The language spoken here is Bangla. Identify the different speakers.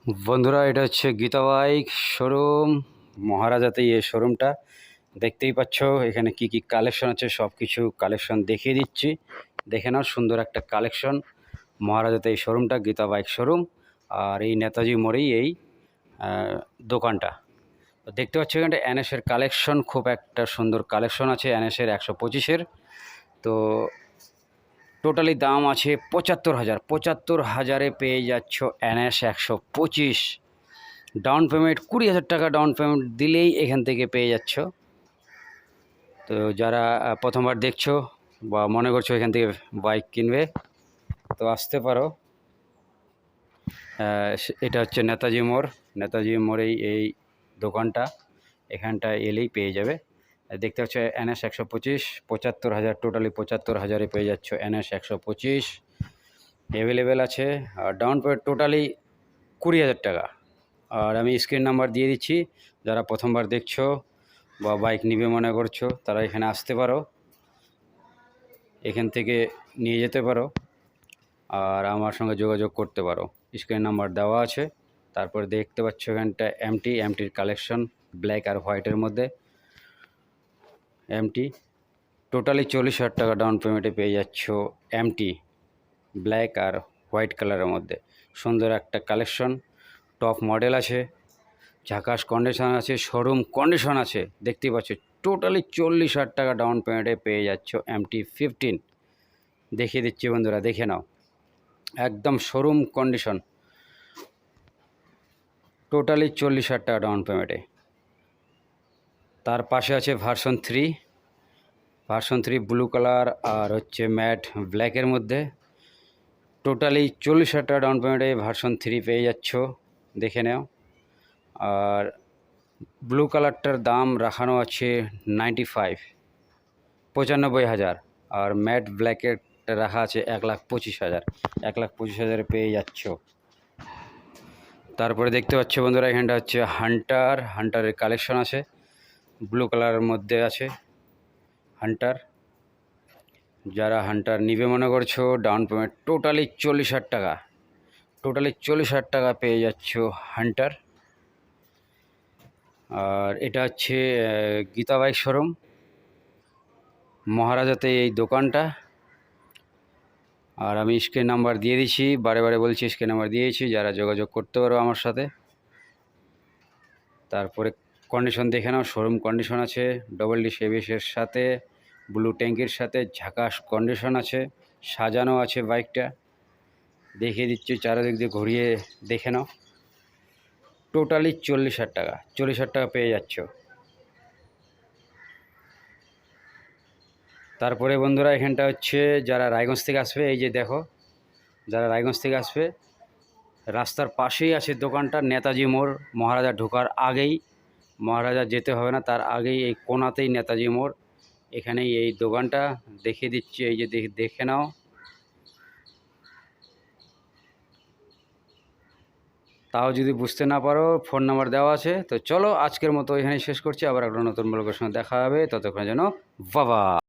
Speaker 1: বন্ধুরা, এটা হচ্ছে গীতা বাইক শোরুম। মহারাজাতেই এই শোরুমটা দেখতেই পাচ্ছ। এখানে কি কি কালেকশন আছে সব কিছু কালেকশন দেখিয়ে দিচ্ছি। দেখে নাও, সুন্দর একটা কালেকশন। মহারাজাতে এই শোরুমটা গীতা বাইক শোরুম, আর এই নেতাজি মোড়েই এই দোকানটা। তো দেখতে পাচ্ছ এখানটা এনএসের কালেকশন, খুব একটা সুন্দর কালেকশন আছে এনএসের 125-এর। তো টোটালি দাম আছে 75,000। 75,000-এ পেয়ে যাচ্ছ এনএস 125। ডাউন পেমেন্ট 20,000 টাকা ডাউন পেমেন্ট দিলেই এখান থেকে পেয়ে যাচ্ছ। তো যারা প্রথমবার দেখছো বা মনে করছো এখান থেকে বাইক কিনবে, তো আসতে পারো। এটা হচ্ছে নেতাজি মোড়। নেতাজি মোড়েই এই দোকানটা, এখানটা এলেই পেয়ে যাবে। দেখতে পাচ্ছ এনএস 125, 75,000, টোটালি 75,000-এ পেয়ে যাচ্ছ এনএস 125। অ্যাভেলেবেল আছে। আর ডাউন পেমেন্ট টোটালি 20,000 টাকা। আর আমি স্ক্রিন নাম্বার দিয়ে দিচ্ছি, যারা প্রথমবার দেখছো বা বাইক নিবে মনে করছো তারা এখানে আসতে পারো, এখান থেকে নিয়ে যেতে পারো আর আমার সঙ্গে যোগাযোগ করতে পারো। স্ক্রিন নাম্বার দেওয়া আছে। তারপরে দেখতে পাচ্ছ এখানটা এমটির কালেকশন, ব্ল্যাক আর হোয়াইটের মধ্যে এমটি। টোটালি 40,000 টাকা ডাউন পেমেন্টে পেয়ে যাচ্ছ এমটি, ব্ল্যাক আর হোয়াইট কালারের মধ্যে। সুন্দর একটা কালেকশন, টপ মডেল আছে, ঝাকাস কন্ডিশন আছে, শোরুম কন্ডিশন আছে। দেখতেই পাচ্ছ টোটালি 40,000 টাকা ডাউন পেমেন্টে পেয়ে যাচ্ছ MT-15। দেখিয়ে দিচ্ছি বন্ধুরা, দেখে নাও, একদম শোরুম কন্ডিশন। টোটালি 40,000 টাকা ডাউন পেমেন্টে। তার পাশে আছে ভার্সন 3 ব্লু কালার আর হচ্ছে ম্যাট ব্ল্যাকের মধ্যে। টোটালি 40,000 টাকা ডাউন পেমেন্টে ভার্সন 3 পেয়ে যাচ্ছ, দেখে নাও। আর ব্লু কালারটার দাম রাখানো আছে 95,000। আর ম্যাট ব্ল্যাকের রাখা আছে 1,25,000। 1,25,000-এ পেয়ে যাচ্ছ। তারপরে দেখতে পাচ্ছ বন্ধুরা, এখানটা হচ্ছে হান্টারের কালেকশন আছে, ব্লু কালারের মধ্যে আছে হান্টার। যারা হান্টার নিবে মনে করছো, ডাউন পেমেন্ট টোটালি 40,000 টাকা। টোটালি 40,000 টাকা পেয়ে যাচ্ছ হান্টার। আর এটা হচ্ছে গীতা বাইক শোরুম, মহারাজাতে এই দোকানটা। আর আমি স্ক্রিন নাম্বার দিয়ে দিচ্ছি, বারে বারে বলছি স্ক্রিন নাম্বার দিয়েছি, যারা যোগাযোগ করতে পারো আমার সাথে। তারপরে কন্ডিশন দেখে নাও, শোরুম কন্ডিশন আছে, ডবল ডিস এবিএসের সাথে, ব্লু ট্যাঙ্কির সাথে, ঝাকাস কন্ডিশন আছে, সাজানো আছে বাইকটা। দেখিয়ে দিচ্ছি, চারিদিক দিয়ে ঘুরিয়ে দেখে নাও। টোটালি 40,000 টাকা। 40,000 টাকা পেয়ে যাচ্ছ। তারপরে বন্ধুরা, এখানটা হচ্ছে যারা রায়গঞ্জ থেকে আসবে, এই যে দেখো, যারা রায়গঞ্জ থেকে আসবে, রাস্তার পাশেই আছে দোকানটা, নেতাজি মোড়। মহারাজা ঢোকার আগেই, মহারাজা যেতে হবে না, তার আগেই এই কোণাতেই নেতাজি মোড়, এখানেই এই দোকানটা। দেখিয়ে দিচ্ছি, এই যে দেখে নাও। তাও যদি বুঝতে না পারো, ফোন নাম্বার দেওয়া আছে। তো চলো, আজকের মতো এখানেই শেষ করছি, আবার একটা নতুন ব্লগের সঙ্গে দেখা হবে। ততক্ষণ যেন বাবা।